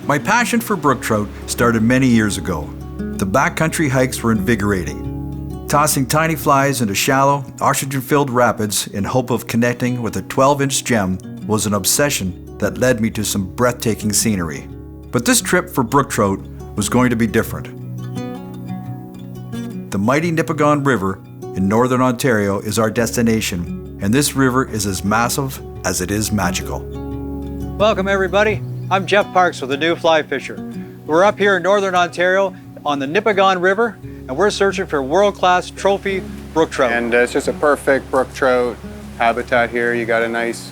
My passion for brook trout started many years ago. The backcountry hikes were invigorating. Tossing tiny flies into shallow, oxygen-filled rapids in hope of connecting with a 12-inch gem was an obsession that led me to some breathtaking scenery. But this trip for brook trout was going to be different. The mighty Nipigon River in northern Ontario is our destination, and this river is as massive as it is magical. Welcome everybody. I'm Jeff Parks with the New Fly Fisher. We're up here in northern Ontario on the Nipigon River, and we're searching for world-class trophy brook trout. And it's just a perfect brook trout habitat here. You got a nice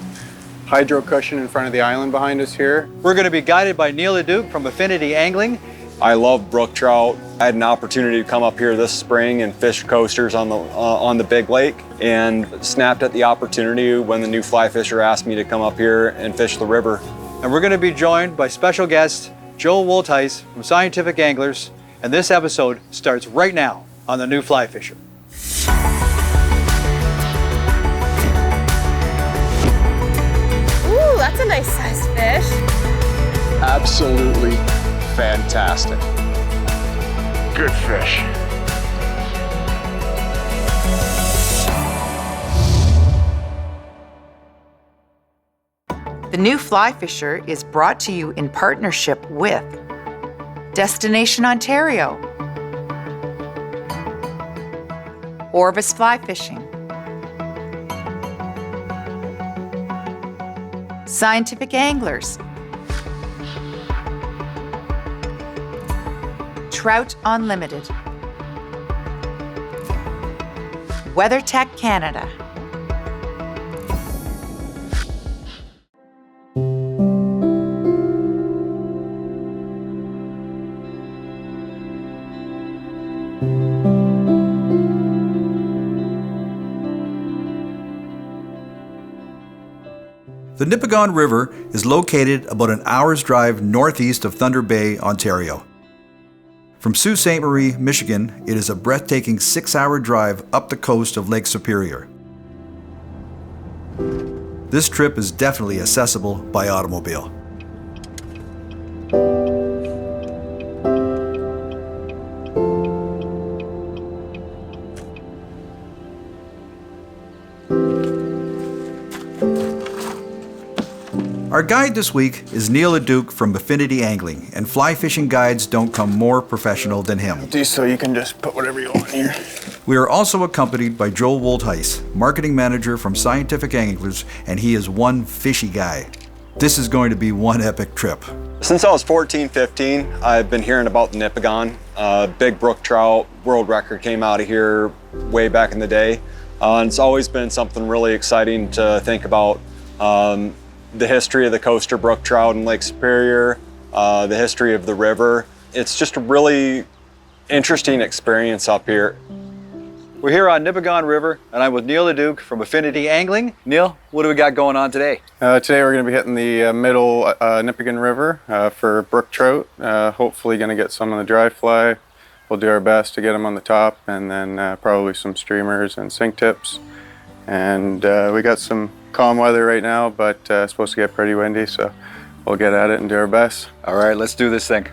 hydro cushion in front of the island behind us here. We're going to be guided by Neil Leduc from Affinity Angling. I love brook trout. I had an opportunity to come up here this spring and fish coasters on the big lake, and snapped at the opportunity when the New Fly Fisher asked me to come up here and fish the river. And we're going to be joined by special guest Joel Woltheis from Scientific Anglers, and this episode starts right now on the New Fly Fisher. Ooh, that's a nice sized fish. Absolutely fantastic. Good fish. The New Fly Fisher is brought to you in partnership with Destination Ontario, Orvis Fly Fishing, Scientific Anglers, Trout Unlimited, WeatherTech Canada. The Nipigon River is located about an hour's drive northeast of Thunder Bay, Ontario. From Sault Ste. Marie, Michigan, it is a breathtaking 6-hour drive up the coast of Lake Superior. This trip is definitely accessible by automobile. Our guide this week is Neil Leduc from Affinity Angling, and fly fishing guides don't come more professional than him. So you can just put whatever you want here. We are also accompanied by Joel Woltheis, marketing manager from Scientific Anglers, and he is one fishy guy. This is going to be one epic trip. Since I was 14, 15, I've been hearing about the Nipigon. Big brook trout, world record came out of here way back in the day. And it's always been something really exciting to think about. The history of the coaster brook trout in Lake Superior, the history of the river. It's just a really interesting experience up here. We're here on Nipigon River, and I'm with Neil Leduc from Affinity Angling. Neil, what do we got going on today? Today we're going to be hitting the middle Nipigon River for brook trout. Hopefully going to get some on the dry fly. We'll do our best to get them on the top, and then probably some streamers and sink tips. And we got some calm weather right now, but it's supposed to get pretty windy, so we'll get at it and do our best. All right, let's do this thing.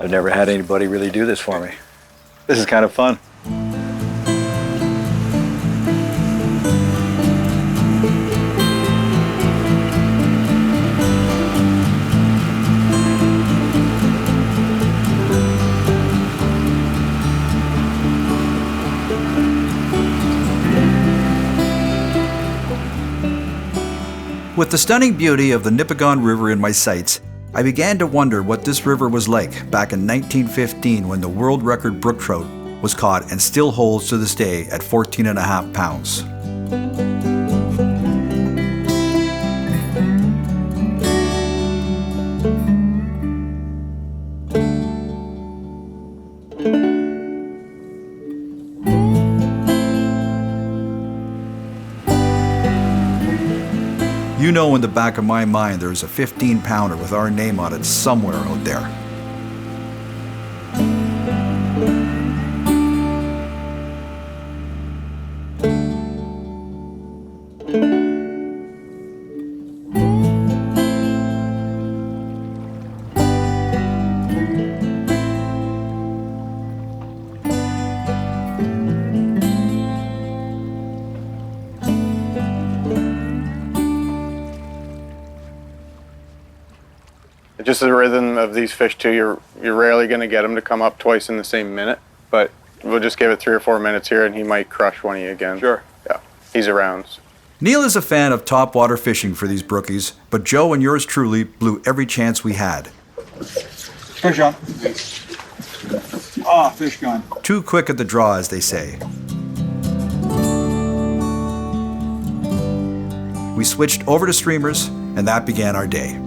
I've never had anybody really do this for me. This is kind of fun. With the stunning beauty of the Nipigon River in my sights, I began to wonder what this river was like back in 1915 when the world record brook trout was caught and still holds to this day at 14.5 pounds. You know in the back of my mind there's a 15-pounder with our name on it somewhere out there. Just the rhythm of these fish too, you're rarely going to get them to come up twice in the same minute, but we'll just give it 3 or 4 minutes here and he might crush one of you again. Sure. Yeah, he's around. Neil is a fan of topwater fishing for these brookies, but Joe and yours truly blew every chance we had. Fish on. Ah, fish gone. Too quick at the draw, as they say. We switched over to streamers, and that began our day.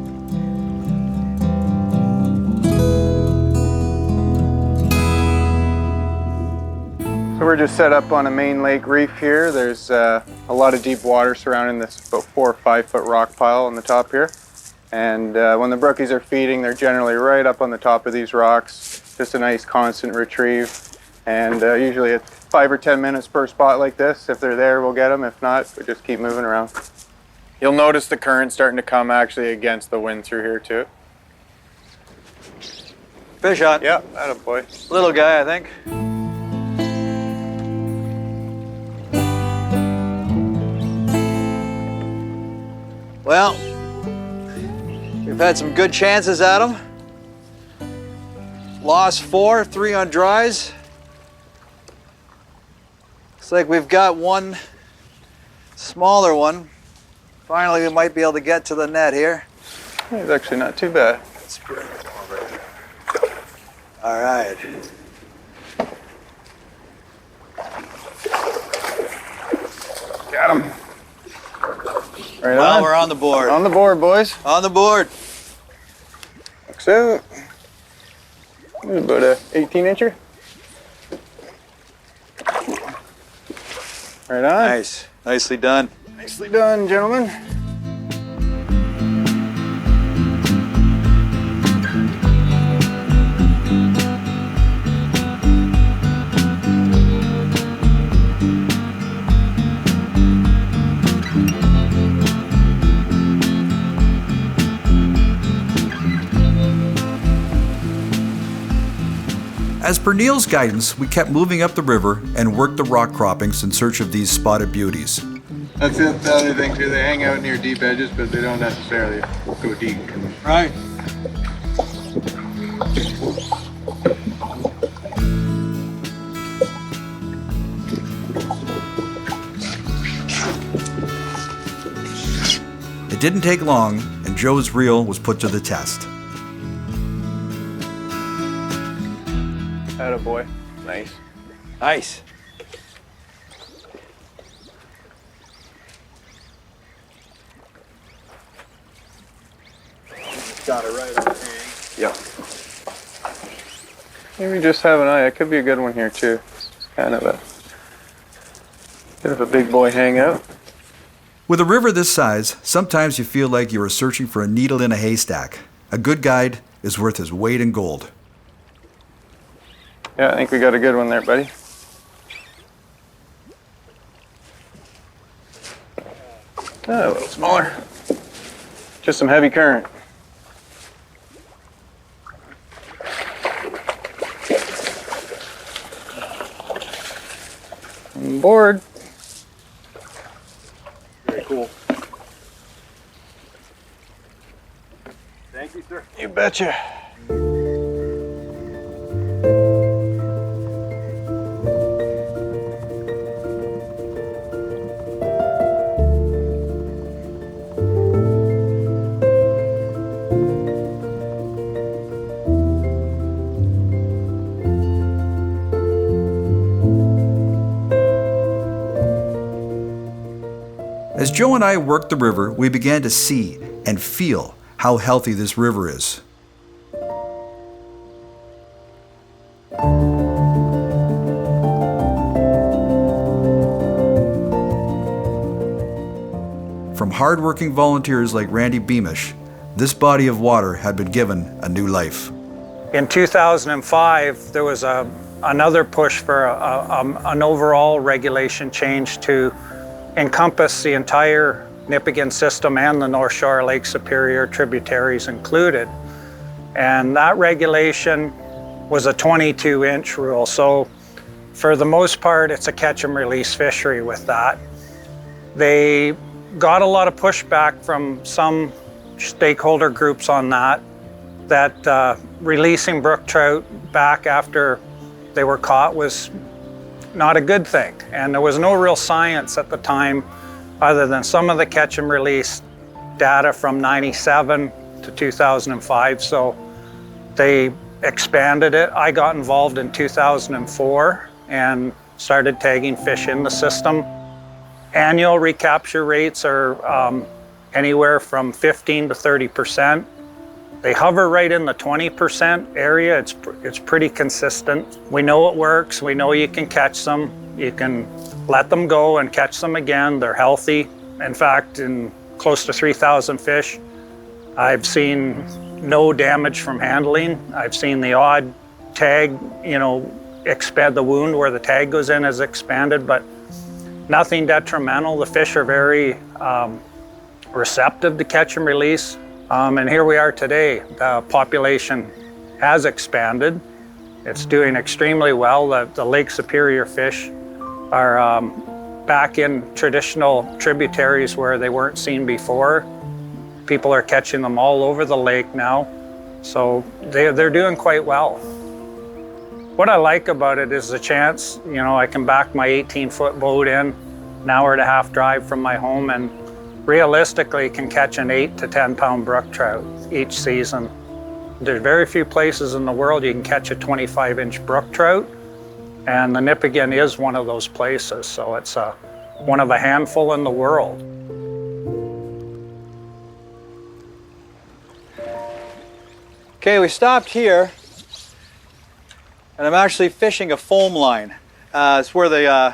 So we're just set up on a main lake reef here. There's a lot of deep water surrounding this about 4 or 5 foot rock pile on the top here. And when the brookies are feeding, they're generally right up on the top of these rocks. Just a nice constant retrieve. And usually it's 5 or 10 minutes per spot like this. If they're there, we'll get them. If not, we just keep moving around. You'll notice the current starting to come actually against the wind through here too. Fish on. Yeah, attaboy. Little guy, I think. Well, we've had some good chances at them. Lost 4, 3 on dries. Looks like we've got one smaller one. Finally, we might be able to get to the net here. It's actually not too bad. That's pretty good. All right. Got him. Right Well, on. we're on the board. On the board, boys. On the board. Looks out. There's about a 18-incher. Right on. Nice. Nicely done. Nicely done, gentlemen. As per Neil's guidance, we kept moving up the river and worked the rock croppings in search of these spotted beauties. That's it. The other thing too, they hang out near deep edges, but they don't necessarily go deep. Right. It didn't take long, and Joe's reel was put to the test. Attaboy. Nice. Nice. Got it right on the hang. Yep. Maybe just have an eye. It could be a good one here too. It's kind of a bit of a big boy hangout. With a river this size, sometimes you feel like you are searching for a needle in a haystack. A good guide is worth his weight in gold. Yeah, I think we got a good one there, buddy. Oh, a little smaller. Just some heavy current. On board. Very cool. Thank you, sir. You betcha. As Joe and I worked the river, we began to see and feel how healthy this river is. from hardworking volunteers like Randy Beamish, this body of water had been given a new life. In 2005, there was another push for an overall regulation change to encompass the entire Nipigon system and the North Shore Lake Superior tributaries included. And that regulation was a 22-inch rule. So for the most part, it's a catch and release fishery with that. They got a lot of pushback from some stakeholder groups on that releasing brook trout back after they were caught was not a good thing. And there was no real science at the time other than some of the catch and release data from 97 to 2005. So they expanded it. I got involved in 2004 and started tagging fish in the system. Annual recapture rates are anywhere from 15 to 30%. They hover right in the 20% area. It's pretty consistent. We know it works. We know you can catch them. You can let them go and catch them again. They're healthy. In fact, in close to 3,000 fish, I've seen no damage from handling. I've seen the odd tag, expand the wound where the tag goes in has expanded, but nothing detrimental. The fish are very receptive to catch and release. And here we are today. The population has expanded. It's doing extremely well. The Lake Superior fish are back in traditional tributaries where they weren't seen before. People are catching them all over the lake now. So they're doing quite well. What I like about it is the chance, I can back my 18-foot boat in, an hour and a half drive from my home, and realistically can catch an 8 to 10 pound brook trout each season. There's very few places in the world you can catch a 25-inch brook trout, and the Nipigon is one of those places, so it's one of a handful in the world. Okay, we stopped here, and I'm actually fishing a foam line. It's where the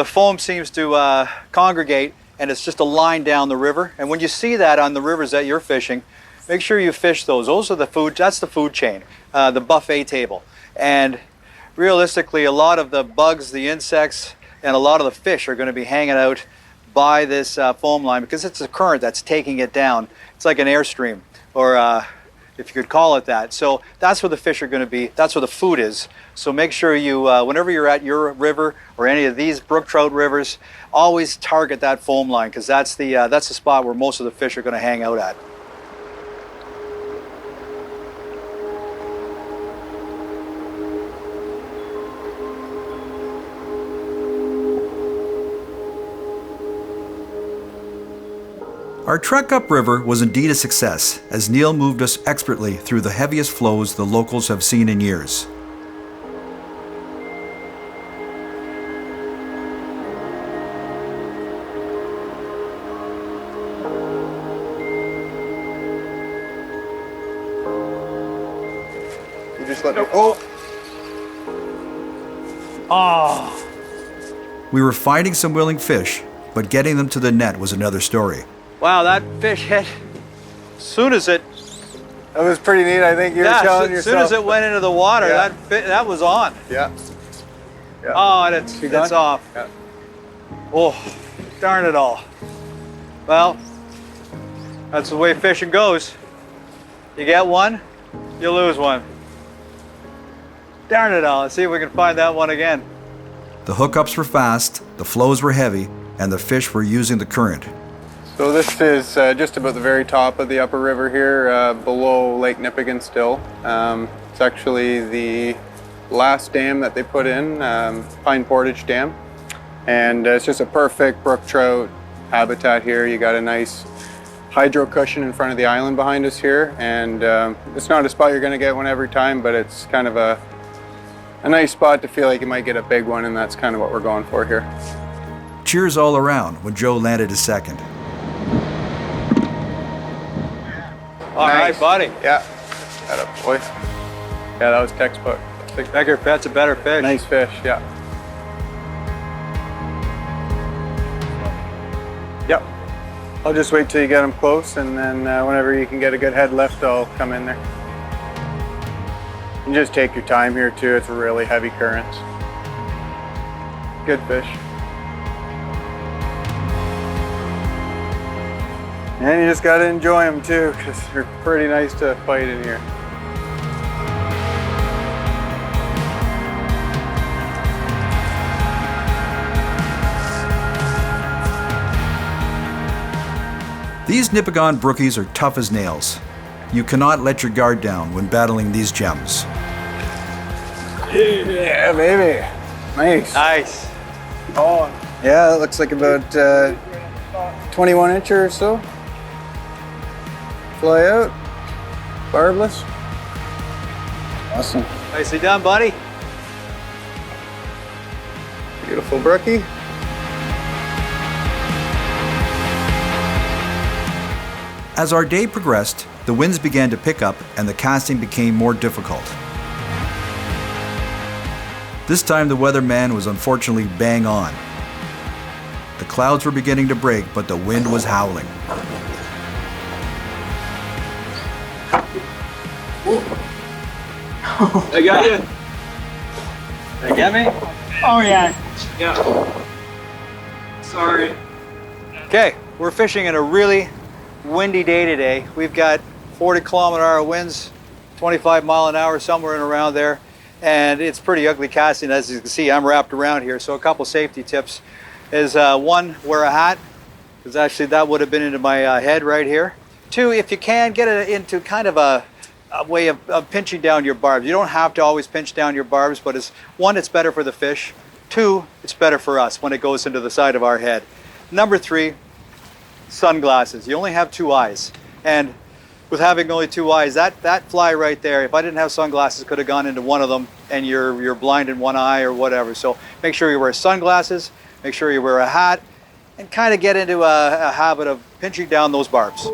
foam seems to congregate, and it's just a line down the river. And when you see that on the rivers that you're fishing, make sure you fish those. Those are the food. That's the food chain, the buffet table. And realistically, a lot of the bugs, the insects, and a lot of the fish are going to be hanging out by this foam line because it's a current that's taking it down. It's like an airstream, or if you could call it that. So that's where the fish are going to be. That's where the food is. So make sure you, whenever you're at your river or any of these brook trout rivers, always target that foam line because that's the spot where most of the fish are going to hang out at. Our trek upriver was indeed a success, as Neil moved us expertly through the heaviest flows the locals have seen in years. You just let me. Oh! We were finding some willing fish, but getting them to the net was another story. Wow, that fish hit as soon as it... That was pretty neat. I think you were telling yourself. As soon as it went into the water, Yeah. that was on. Yeah. Yeah. Oh, and it's off. Yeah. Oh, darn it all. Well, that's the way fishing goes. You get one, you lose one. Darn it all. Let's see if we can find that one again. The hookups were fast, the flows were heavy, and the fish were using the current. So this is just about the very top of the upper river here, below Lake Nipigon still. It's actually the last dam that they put in, Pine Portage Dam. And it's just a perfect brook trout habitat here. You got a nice hydro cushion in front of the island behind us here. And it's not a spot you're gonna get one every time, but it's kind of a nice spot to feel like you might get a big one, and that's kind of what we're going for here. Cheers all around when Joe landed his second. All right, buddy. Yeah, that up, boy. Yeah, that was textbook. Bigger pet's a better fish. Nice fish, yeah. Yep. I'll just wait till you get them close, and then whenever you can get a good head lift, I'll come in there. And just take your time here too, it's really heavy currents. Good fish. And you just gotta enjoy them too, because they're pretty nice to fight in here. These Nipigon brookies are tough as nails. You cannot let your guard down when battling these gems. Yeah, baby. Nice. Nice. Oh, yeah, it looks like about 21 incher or so. Fly out. Barbless. Awesome. Nicely done, buddy. Beautiful brookie. As our day progressed, the winds began to pick up and the casting became more difficult. This time the weatherman was unfortunately bang on. The clouds were beginning to break, but the wind was howling. I got you. Did you get me? Oh yeah. Yeah. Sorry. Okay, we're fishing in a really windy day today. We've got 40-kilometer-hour winds, 25-mile-an-hour, somewhere in around there, and it's pretty ugly casting. As you can see, I'm wrapped around here. So a couple safety tips is one, wear a hat, because actually that would have been into my head right here. Two, if you can, get it into kind of a way of pinching down your barbs. You don't have to always pinch down your barbs, but one, it's better for the fish. Two, it's better for us when it goes into the side of our head. Number three, sunglasses. You only have two eyes, and with having only two eyes, that fly right there, if I didn't have sunglasses, could have gone into one of them, and you're blind in one eye or whatever. So make sure you wear sunglasses, make sure you wear a hat, and kind of get into a habit of pinching down those barbs.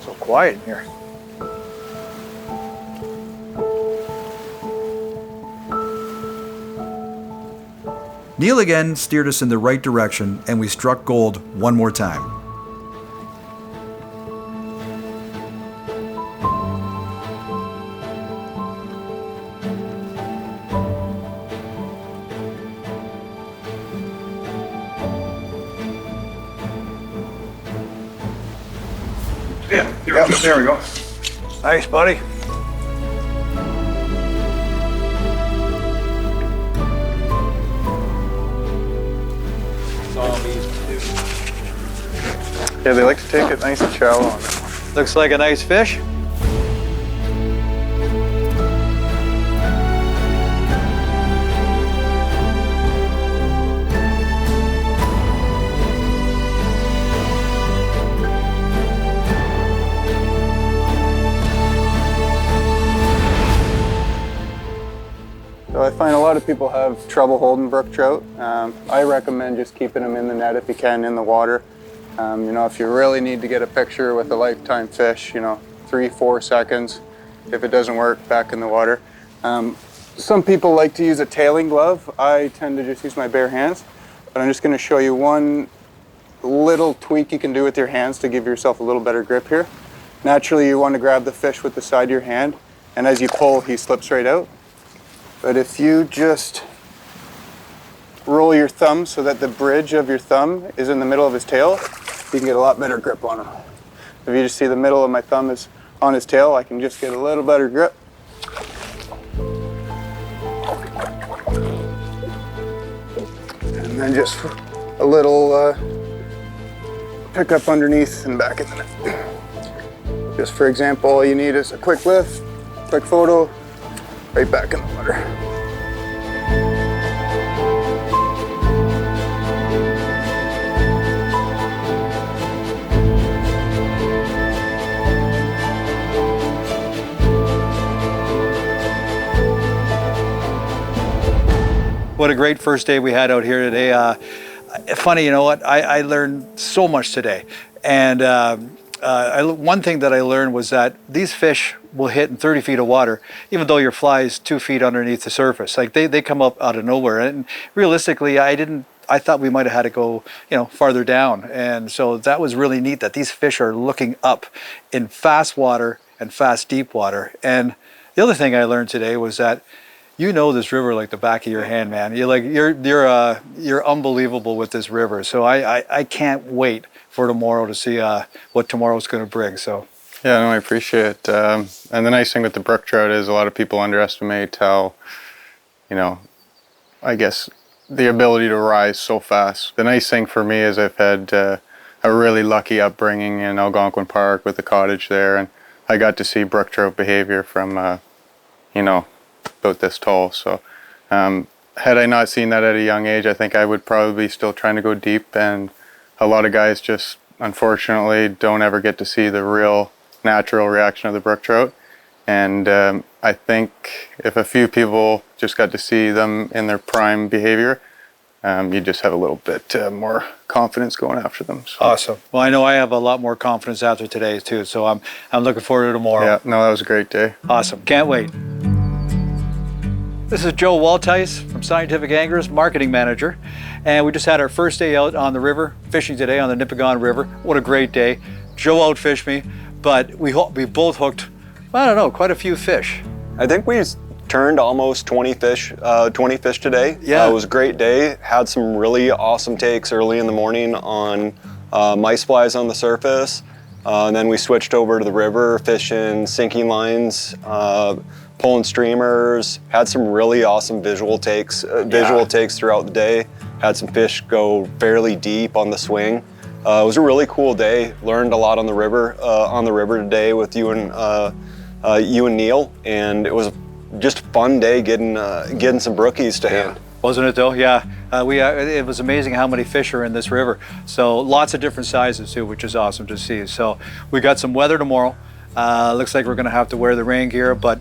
So quiet in here. Neil again steered us in the right direction and we struck gold one more time. Yeah, there we go. Nice, buddy. Yeah, they like to take it nice and shallow on it. Looks like a nice fish. So I find a lot of people have trouble holding brook trout. I recommend just keeping them in the net if you can, in the water. You know, if you really need to get a picture with a lifetime fish, 3-4 seconds. If it doesn't work, back in the water. Some people like to use a tailing glove. I tend to just use my bare hands. But I'm just going to show you one little tweak you can do with your hands to give yourself a little better grip here. Naturally, you want to grab the fish with the side of your hand, and as you pull, he slips right out. But if you just roll your thumb so that the bridge of your thumb is in the middle of his tail, you can get a lot better grip on him. If you just see the middle of my thumb is on his tail, I can just get a little better grip. And then just a little pick up underneath and back in the net. Just for example, all you need is a quick lift, quick photo, right back in the water. What a great first day we had out here today. Funny, you know what? I learned so much today. And one thing that I learned was that these fish will hit in 30 feet of water, even though your fly is 2 feet underneath the surface. Like they come up out of nowhere. And realistically, I didn't I thought we might have had to go, farther down. And so that was really neat that these fish are looking up in fast water and fast deep water. And the other thing I learned today was that this river like the back of your hand, man. You're unbelievable with this river. So I can't wait for tomorrow to see what tomorrow's going to bring. So. Yeah, no, I appreciate it. And the nice thing with the brook trout is a lot of people underestimate how, I guess, the ability to rise so fast. The nice thing for me is I've had a really lucky upbringing in Algonquin Park with the cottage there, and I got to see brook trout behavior from, about this tall. So had I not seen that at a young age, I think I would probably be still trying to go deep, and a lot of guys just, unfortunately, don't ever get to see the real natural reaction of the brook trout. And I think if a few people just got to see them in their prime behavior, you just have a little bit more confidence going after them. So. Awesome. Well, I know I have a lot more confidence after today too, so I'm looking forward to tomorrow. Yeah, no, that was a great day. Awesome. Can't wait. This is Joe Waltice from Scientific Anglers, Marketing Manager, and we just had our first day out on the river, fishing today on the Nipigon River. What a great day. Joe outfished me, but we both hooked, quite a few fish. I think we turned almost 20 fish today. Yeah. It was a great day. Had some really awesome takes early in the morning on mice flies on the surface. And then we switched over to the river, fishing sinking lines, pulling streamers. Had some really awesome visual takes throughout the day. Had some fish go fairly deep on the swing. It was a really cool day. Learned a lot on the river today with you and Neil, and it was just a fun day getting some brookies to hand. Wasn't it though? Yeah. It was amazing how many fish are in this river. So lots of different sizes too, which is awesome to see. So we got some weather tomorrow. Looks like we're going to have to wear the rain gear, but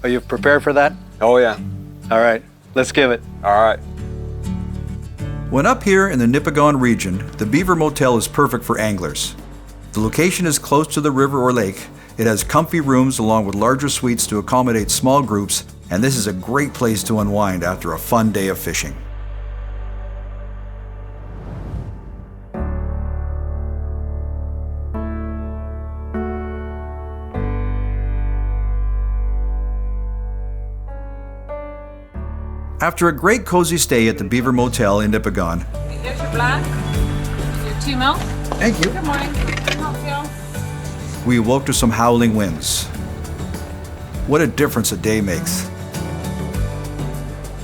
are you prepared for that? Oh yeah. All right, let's give it. All right. When up here in the Nipigon region, the Beaver Motel is perfect for anglers. The location is close to the river or lake. It has comfy rooms along with larger suites to accommodate small groups, and this is a great place to unwind after a fun day of fishing. After a great cozy stay at the Beaver Motel in Nipigon, Here's your black, your 2 mil. thank you, Good morning. Can I help you? we awoke to some howling winds. What a difference a day makes.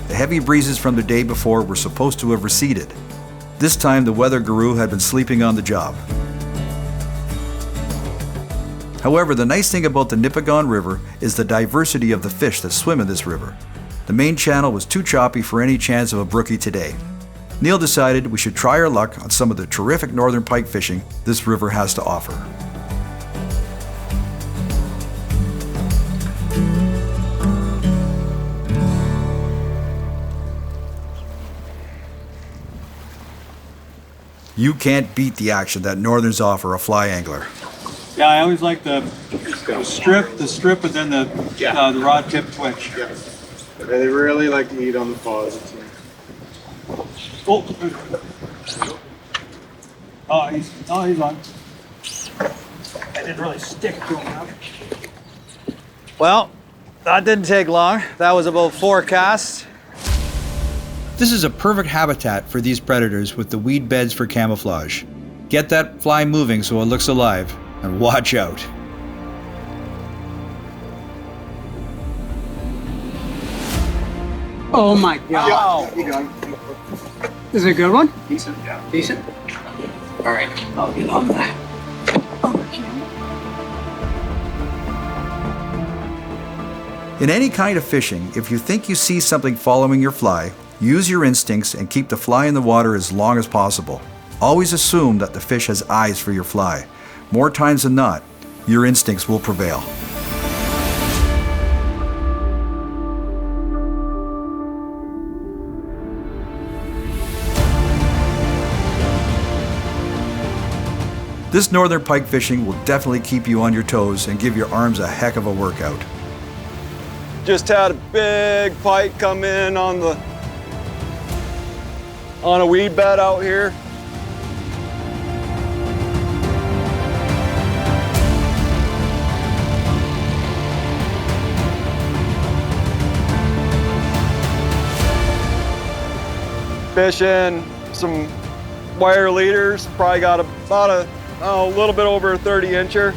The heavy breezes from the day before were supposed to have receded. This time the weather guru had been sleeping on the job. However, the nice thing about the Nipigon River is the diversity of the fish that swim in this river. The main channel was too choppy for any chance of a brookie today. Neil decided we should try our luck on some of the terrific northern pike fishing this river has to offer. You can't beat the action that northerns offer a fly angler. Yeah, I always like the strip, but then the rod tip twitch. Yeah. They really like to eat on the paws. He's on. I didn't really stick to him. Well, that didn't take long. That was about 4 casts. This is a perfect habitat for these predators with the weed beds for camouflage. Get that fly moving so it looks alive, and watch out. Oh my God. Yeah. Is it a good one? Decent, yeah. Decent? All right, I'll get on that. In any kind of fishing, if you think you see something following your fly, use your instincts and keep the fly in the water as long as possible. Always assume that the fish has eyes for your fly. More times than not, your instincts will prevail. This northern pike fishing will definitely keep you on your toes and give your arms a heck of a workout. Just had a big pike come in on on a weed bed out here. Fishing some wire leaders, probably got about a little bit over a 30-incher.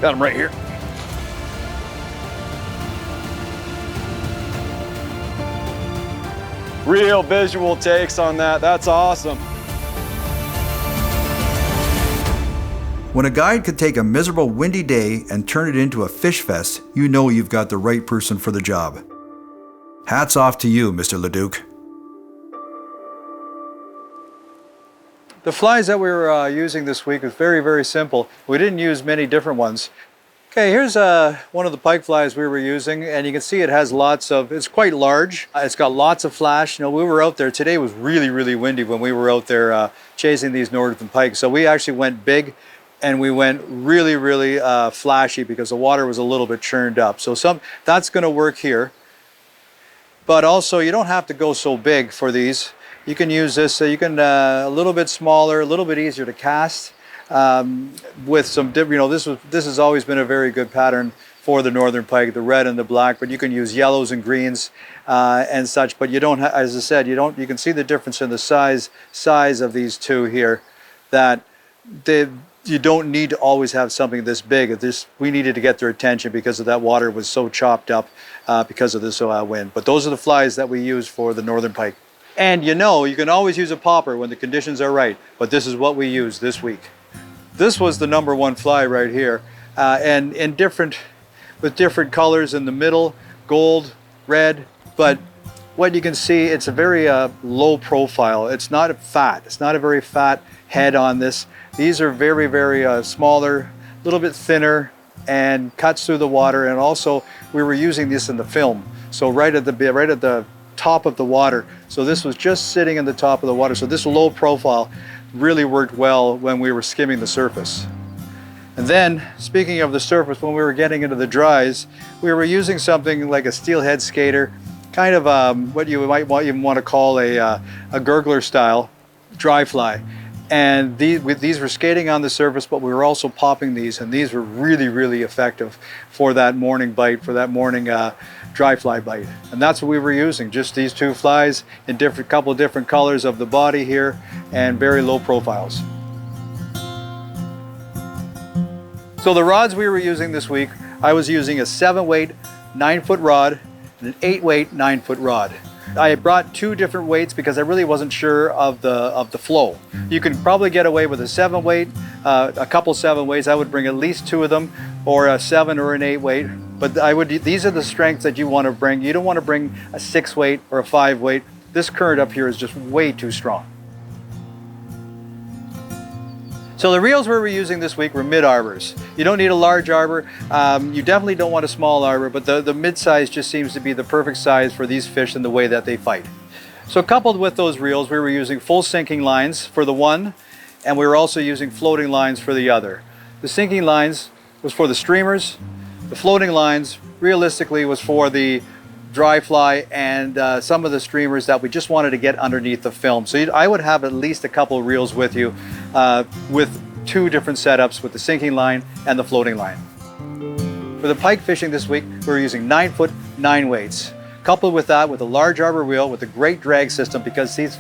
Got him right here. Real visual takes on that. That's awesome. When a guide could take a miserable windy day and turn it into a fish fest, you know you've got the right person for the job. Hats off to you, Mr. Leduc. The flies that we were using this week was very, very simple. We didn't use many different ones. Okay, here's one of the pike flies we were using, and you can see it has it's quite large. It's got lots of flash. You know, we were out there, today was really, really windy when we were out there chasing these northern pike. So we actually went big, and we went really, really flashy because the water was a little bit churned up. So that's gonna work here. But also, you don't have to go so big for these. You can use this, so you can a little bit smaller, a little bit easier to cast. With some different, you know, this has always been a very good pattern for the northern pike, the red and the black, but you can use yellows and greens and such, but you don't, as I said, you can see the difference in the size of these two here, that you don't need to always have something this big. We needed to get their attention because of that water was so chopped up because of this wind. But those are the flies that we use for the northern pike. And you know, you can always use a popper when the conditions are right, but this is what we used this week. This was the #1 fly right here, and with different colors in the middle, gold, red, but what you can see, it's a very low profile. It's not fat. It's not a very fat head on this. These are very, very smaller, a little bit thinner, and cuts through the water. And also, we were using this in the film, so right at the top of the water. So this was just sitting in the top of the water. So this low profile really worked well when we were skimming the surface. And then, speaking of the surface, when we were getting into the dries, we were using something like a steelhead skater, kind of what you might even want to call a gurgler style dry fly. And these were skating on the surface, but we were also popping these, and these were really, really effective for that morning bite, for that morning dry fly bite. And that's what we were using, just these two flies in couple different colors of the body here, and very low profiles. So the rods we were using this week, I was using a 7-weight 9-foot rod and an 8-weight 9-foot rod. I brought 2 different weights because I really wasn't sure of the flow. You can probably get away with a 7-weight, a couple 7-weights. I would bring at least 2 of them, or a 7 or an 8-weight. But these are the strengths that you want to bring. You don't want to bring a 6-weight or a 5-weight. This current up here is just way too strong. So the reels we were using this week were mid-arbors. You don't need a large arbor. You definitely don't want a small arbor, but the mid-size just seems to be the perfect size for these fish and the way that they fight. So coupled with those reels, we were using full sinking lines for the one, and we were also using floating lines for the other. The sinking lines was for the streamers. The floating lines, realistically, was for the dry fly and some of the streamers that we just wanted to get underneath the film. So I would have at least a couple reels with you with 2 different setups, with the sinking line and the floating line. For the pike fishing this week, we were using 9-foot 9 weights. Coupled with that, with a large arbor reel with a great drag system, because these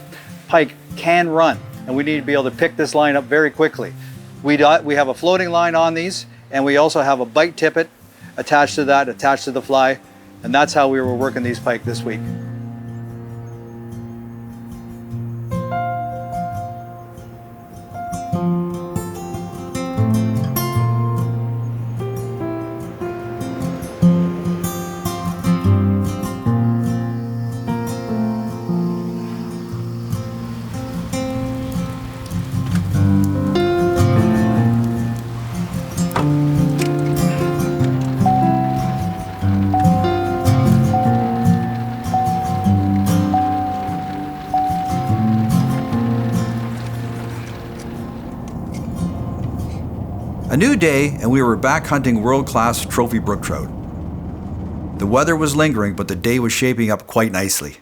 pike can run and we need to be able to pick this line up very quickly. We have a floating line on these, and we also have a bite tippet attached to that, attached to the fly. And that's how we were working these pike this week. A new day, and we were back hunting world-class trophy brook trout. The weather was lingering, but the day was shaping up quite nicely.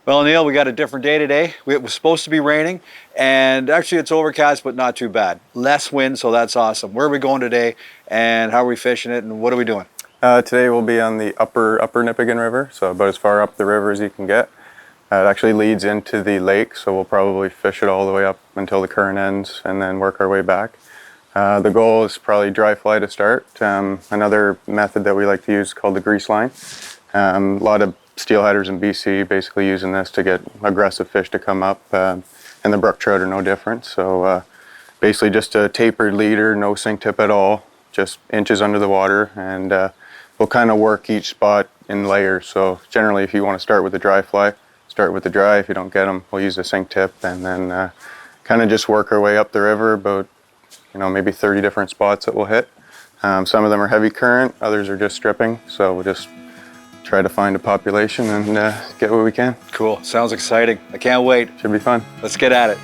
Well, Neil, we got a different day today. It was supposed to be raining, and actually it's overcast, but not too bad. Less wind, so that's awesome. Where are we going today, and how are we fishing it, and what are we doing? Today we'll be on the upper Nipigon River, so about as far up the river as you can get. It actually leads into the lake, so we'll probably fish it all the way up until the current ends and then work our way back. The goal is probably dry fly to start. Another method that we like to use is called the grease line. A lot of steelheaders in BC basically using this to get aggressive fish to come up, and the brook trout are no different. So basically just a tapered leader, no sink tip at all, just inches under the water, and we'll kind of work each spot in layers. So generally if you want to start with the dry fly, start with the dry. If you don't get them, we'll use the sink tip, and then kind of just work our way up the river, about maybe 30 different spots that we'll hit. Some of them are heavy current, others are just stripping, so we'll just try to find a population and get what we can. Cool, sounds exciting. I can't wait. Should be fun. Let's get at it.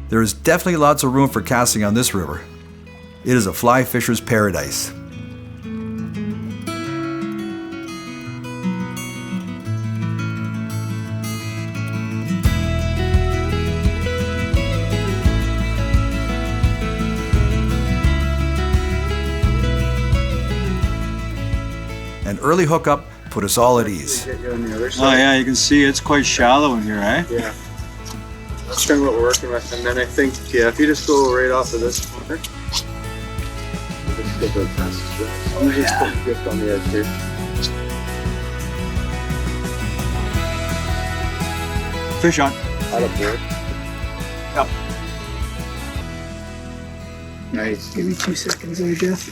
There is definitely lots of room for casting on this river. It is a fly fisher's paradise. An early hookup put us all at ease. Oh yeah, you can see it's quite shallow in here, eh? Yeah. That's kind of what we're working with, and then I think, yeah, if you just go right off of this corner, just get the fastest. I'm just put the drift on the edge here. Fish on. Out of board. Yep. Nice. Give me 2 seconds there, Jeff.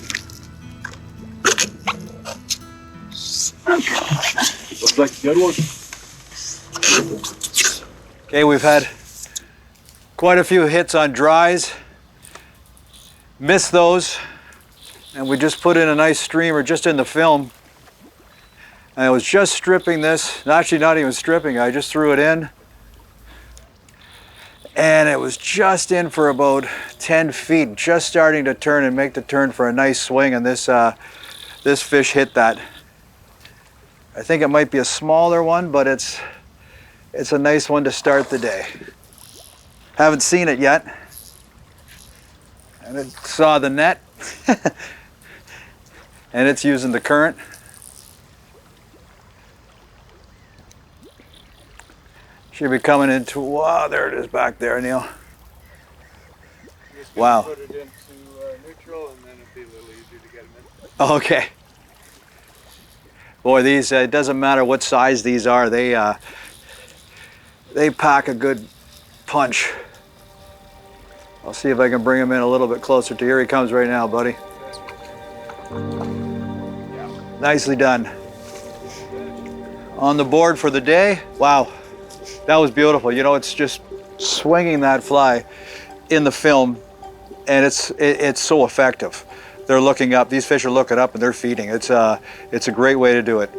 Looks like a good one. Okay, we've had quite a few hits on dries. Missed those, and we just put in a nice streamer just in the film. And I was just stripping this, actually not even stripping, I just threw it in. And it was just in for about 10 feet, just starting to turn and make the turn for a nice swing, and this fish hit that. I think it might be a smaller one, but it's a nice one to start the day. Haven't seen it yet. And it saw the net. And it's using the current. Should be coming into, wow, there it is back there, Neil. Wow. Put it into neutral, and then it'd be a little easier to get them in. Okay. Boy, these, it doesn't matter what size these are, they pack a good punch. I'll see if I can bring him in a little bit closer to here. He comes right now, buddy. Nicely done. On the board for the day. Wow, that was beautiful. You know, it's just swinging that fly in the film, and it's so effective. They're looking up. These fish are looking up and they're feeding. It's a great way to do it.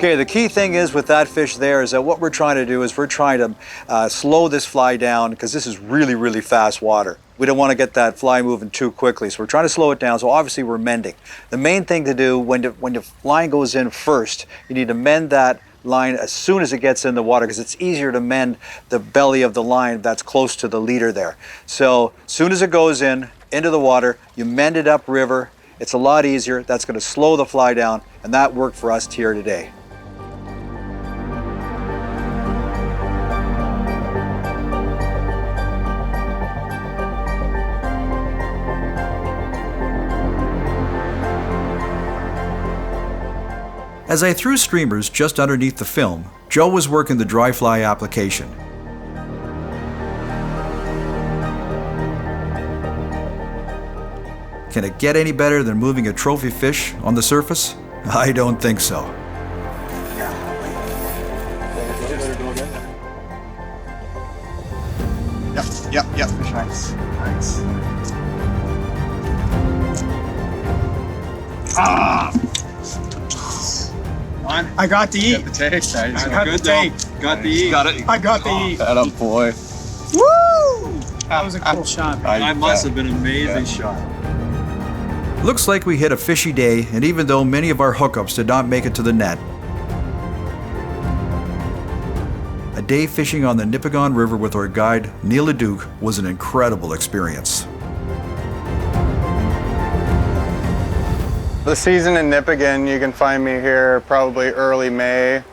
Okay, the key thing is with that fish there is that what we're trying to do is we're trying to slow this fly down because this is really, really fast water. We don't want to get that fly moving too quickly, so we're trying to slow it down, so obviously we're mending. The main thing to do when the line goes in first, you need to mend that line as soon as it gets in the water because it's easier to mend the belly of the line that's close to the leader there. So as soon as it goes into the water, you mend it upriver. It's a lot easier. That's going to slow the fly down, and that worked for us here today. As I threw streamers just underneath the film, Joe was working the dry fly application. Can it get any better than moving a trophy fish on the surface? I don't think so. Yep. Nice. Ah! I got the eat. The taste. I got the take. Got the eat. Got it. I got the eat. That up, boy. Woo! That was a cool shot. That must have been an amazing shot. Looks like we hit a fishy day, and even though many of our hookups did not make it to the net, a day fishing on the Nipigon River with our guide, Neil Leduc, was an incredible experience. The season in Nipigon, you can find me here probably early May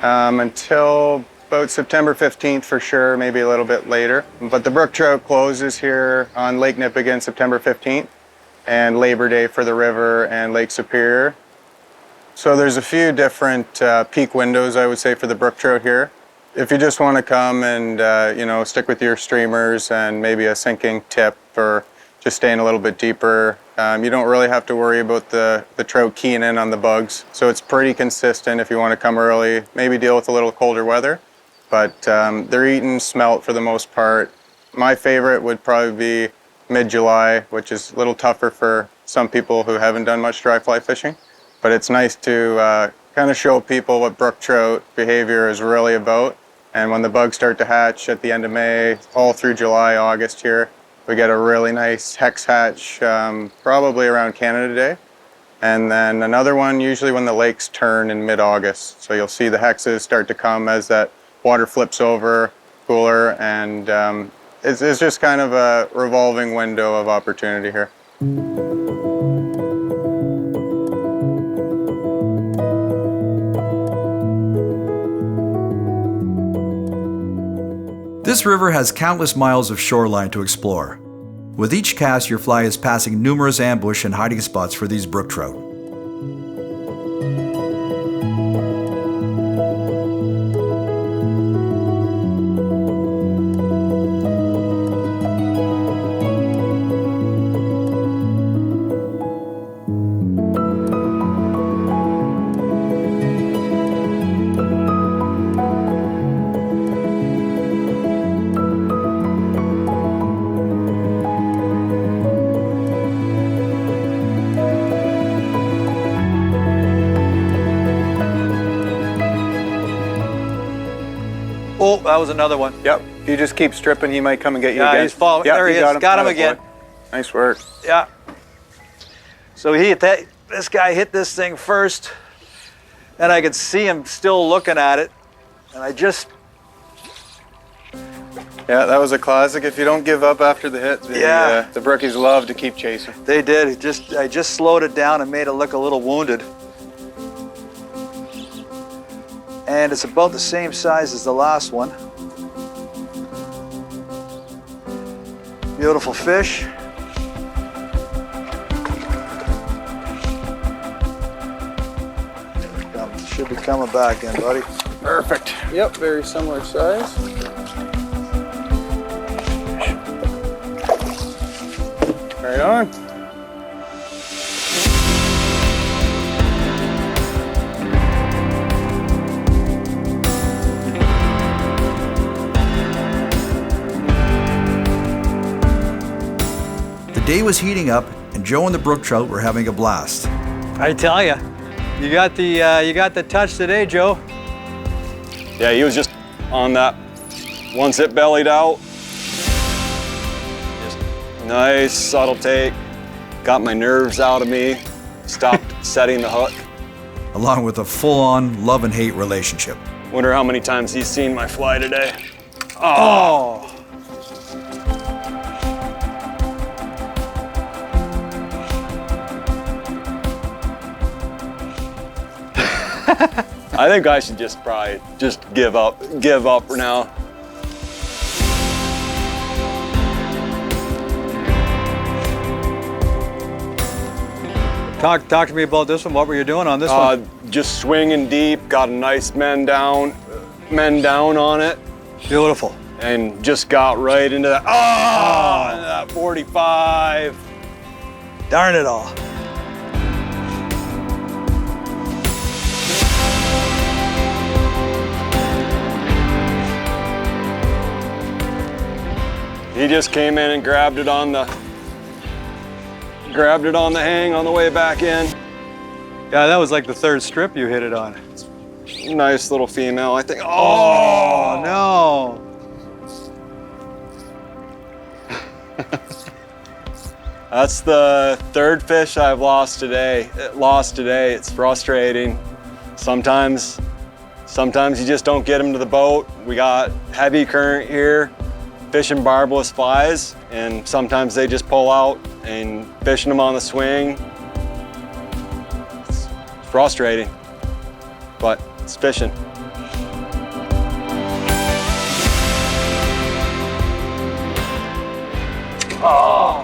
until about September 15th for sure, maybe a little bit later. But the brook trout closes here on Lake Nipigon September 15th and Labor Day for the river and Lake Superior. So there's a few different peak windows, I would say, for the brook trout here. If you just want to come and stick with your streamers and maybe a sinking tip or just staying a little bit deeper, you don't really have to worry about the trout keying in on the bugs. So it's pretty consistent if you want to come early, maybe deal with a little colder weather. But they're eating smelt for the most part. My favorite would probably be mid-July, which is a little tougher for some people who haven't done much dry fly fishing. But it's nice to kind of show people what brook trout behavior is really about. And when the bugs start to hatch at the end of May, all through July, August here, we get a really nice hex hatch, probably around Canada Day. And then another one usually when the lakes turn in mid-August. So you'll see the hexes start to come as that water flips over, cooler, and it's just kind of a revolving window of opportunity here. This river has countless miles of shoreline to explore. With each cast, your fly is passing numerous ambush and hiding spots for these brook trout. Oh, that was another one. Yep. If you just keep stripping, he might come and get you again. Yeah, he's following. Yep, there he is. Got him again. Boy. Nice work. Yeah. So he hit that. This guy hit this thing first, and I could see him still looking at it, and I just. Yeah, that was a classic. If you don't give up after the hit, the brookies love to keep chasing. They did. I just slowed it down and made it look a little wounded. And it's about the same size as the last one. Beautiful fish. Should be coming back in, buddy. Perfect. Yep, very similar size. Right on. The day was heating up, and Joe and the brook trout were having a blast. I tell you, You got the touch today, Joe. Yeah, he was just on that. Once it bellied out, just nice subtle take. Got my nerves out of me. Stopped setting the hook. Along with a full-on love and hate relationship. Wonder how many times he's seen my fly today. Oh. I think I should probably give up for now. Talk to me about this one. What were you doing on this one? Just swinging deep, got a nice men down on it. Beautiful. And just got right into that, into that 45. Darn it all. He just came in and grabbed it on the hang on the way back in. Yeah, that was like the third strip you hit it on. Nice little female, I think. Oh, no. That's the third fish I've lost today. It's frustrating. Sometimes you just don't get them to the boat. We got heavy current here, fishing barbless flies, and sometimes they just pull out, and fishing them on the swing, it's frustrating, but it's fishing. Oh.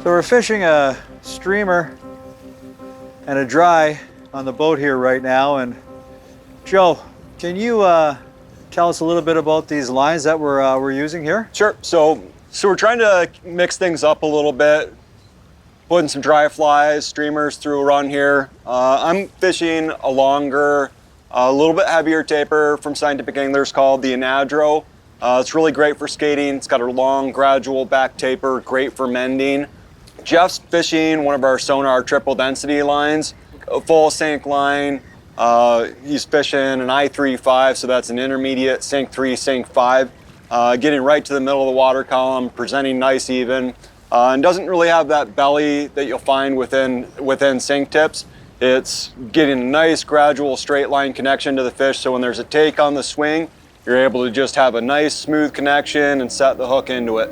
So we're fishing a streamer and a dry on the boat here right now. And Joe, can you tell us a little bit about these lines that we're using here? Sure. So we're trying to mix things up a little bit, putting some dry flies, streamers through a run here. I'm fishing a longer, a little bit heavier taper from Scientific Anglers called the Anadro. It's really great for skating. It's got a long, gradual back taper, great for mending. Jeff's fishing one of our Sonar triple density lines, a full sink line. He's fishing an I-3-5, so that's an intermediate sink 3, sink 5. Getting right to the middle of the water column, presenting nice even, and doesn't really have that belly that you'll find within sink tips. It's getting a nice gradual straight line connection to the fish, so when there's a take on the swing, you're able to just have a nice smooth connection and set the hook into it.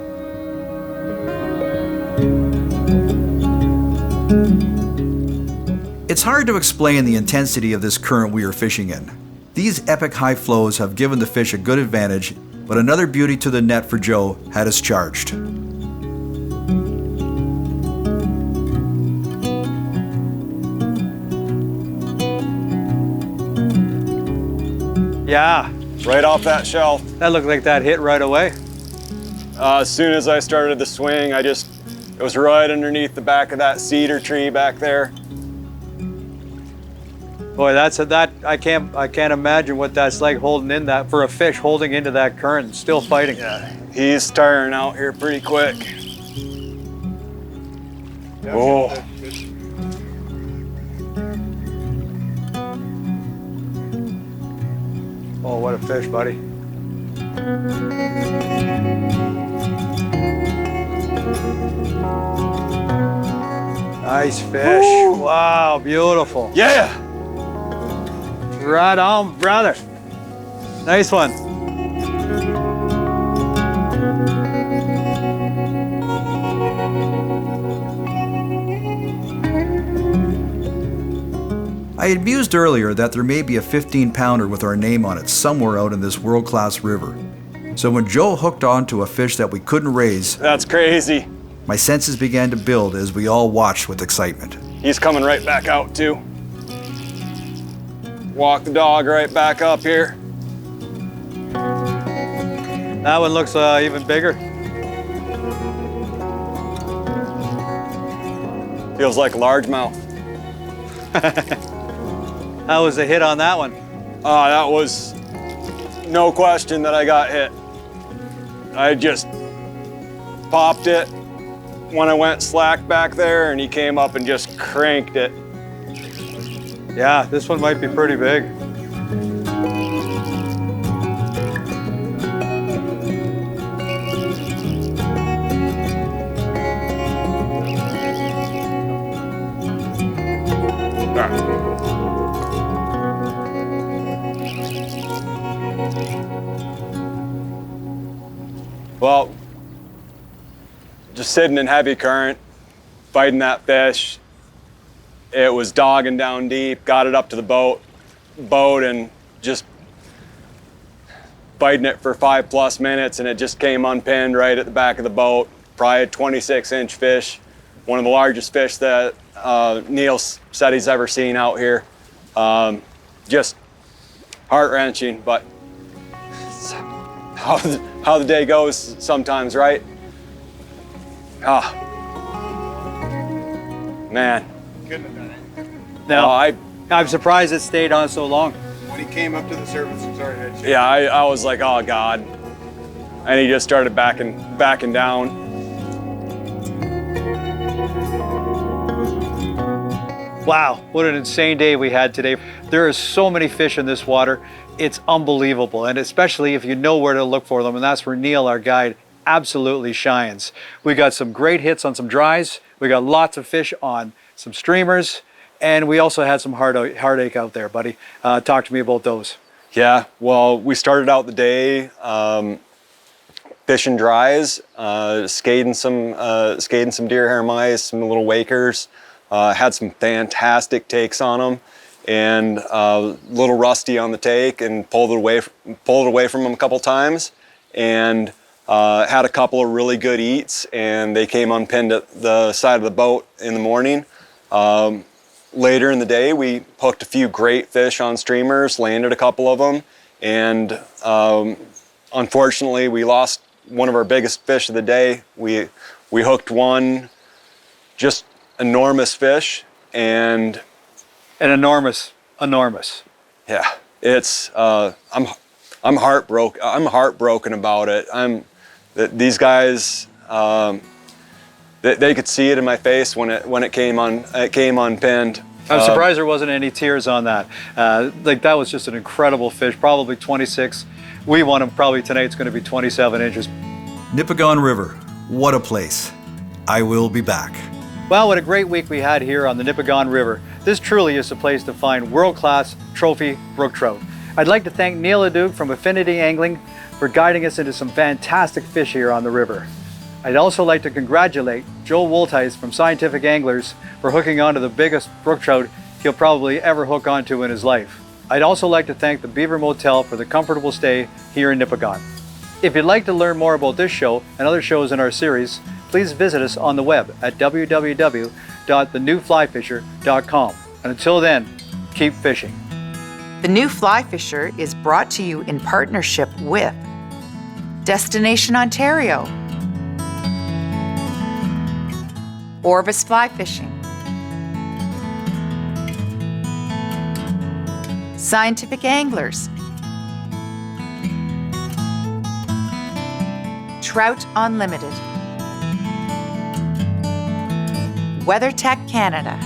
It's hard to explain the intensity of this current we are fishing in. These epic high flows have given the fish a good advantage, but another beauty to the net for Joe had us charged. Yeah. Right off that shelf. That looked like that hit right away. As soon as I started the swing, it was right underneath the back of that cedar tree back there. Boy, I can't imagine what that's like holding in that, for a fish holding into that current and still fighting. Yeah, he's tiring out here pretty quick. Oh. Oh, what a fish, buddy. Nice fish. Woo. Wow, beautiful. Yeah. Right on, brother. Nice one. I had mused earlier that there may be a 15-pounder with our name on it somewhere out in this world-class river. So when Joe hooked onto a fish that we couldn't raise, that's crazy. My senses began to build as we all watched with excitement. He's coming right back out too. Walk the dog right back up here. That one looks even bigger. Feels like largemouth. How was the hit on that one? That was no question that I got hit. I just popped it when I went slack back there, and he came up and just cranked it. Yeah, this one might be pretty big. Well, just sitting in heavy current, fighting that fish. It was dogging down deep, got it up to the boat and just fighting it for 5+ minutes, and it just came unpinned right at the back of the boat. Probably a 26-inch fish, one of the largest fish that Neil said he's ever seen out here. Just heart-wrenching, but it's how the day goes sometimes, right? Ah, man. Couldn't have done it. No, Oh, I'm surprised it stayed on so long. When he came up to the surface and started hitching. Yeah, I was like, oh God. And he just started backing down. Wow, what an insane day we had today. There are so many fish in this water. It's unbelievable, and especially if you know where to look for them, and that's where Neil, our guide, absolutely shines. We got some great hits on some dries. We got lots of fish on some streamers, and we also had some heartache out there, buddy. Talk to me about those. Yeah, well, we started out the day fishing dries, skating some deer hair mice, some little wakers. Had some fantastic takes on them, and a little rusty on the take, and pulled it away from them a couple times, and had a couple of really good eats, and they came unpinned at the side of the boat in the morning. Later in the day, we hooked a few great fish on streamers, landed a couple of them, and unfortunately, we lost one of our biggest fish of the day. We hooked one just enormous fish, and An enormous. yeah, it's I'm heartbroken. I'm heartbroken about it. These guys, they could see it in my face when it came unpinned. I'm surprised there wasn't any tears on that. Like, that was just an incredible fish, probably 26. We want him probably tonight. It's going to be 27 inches. Nipigon River, what a place. I will be back. Well, what a great week we had here on the Nipigon River. This truly is the place to find world-class trophy brook trout. I'd like to thank Neil Leduc from Affinity Angling for guiding us into some fantastic fish here on the river. I'd also like to congratulate Joe Woltheis from Scientific Anglers for hooking onto the biggest brook trout he'll probably ever hook onto in his life. I'd also like to thank the Beaver Motel for the comfortable stay here in Nipigon. If you'd like to learn more about this show and other shows in our series, please visit us on the web at www.thenewflyfisher.com. And until then, keep fishing. The New Fly Fisher is brought to you in partnership with Destination Ontario, Orvis Fly Fishing, Scientific Anglers, Trout Unlimited, WeatherTech Canada,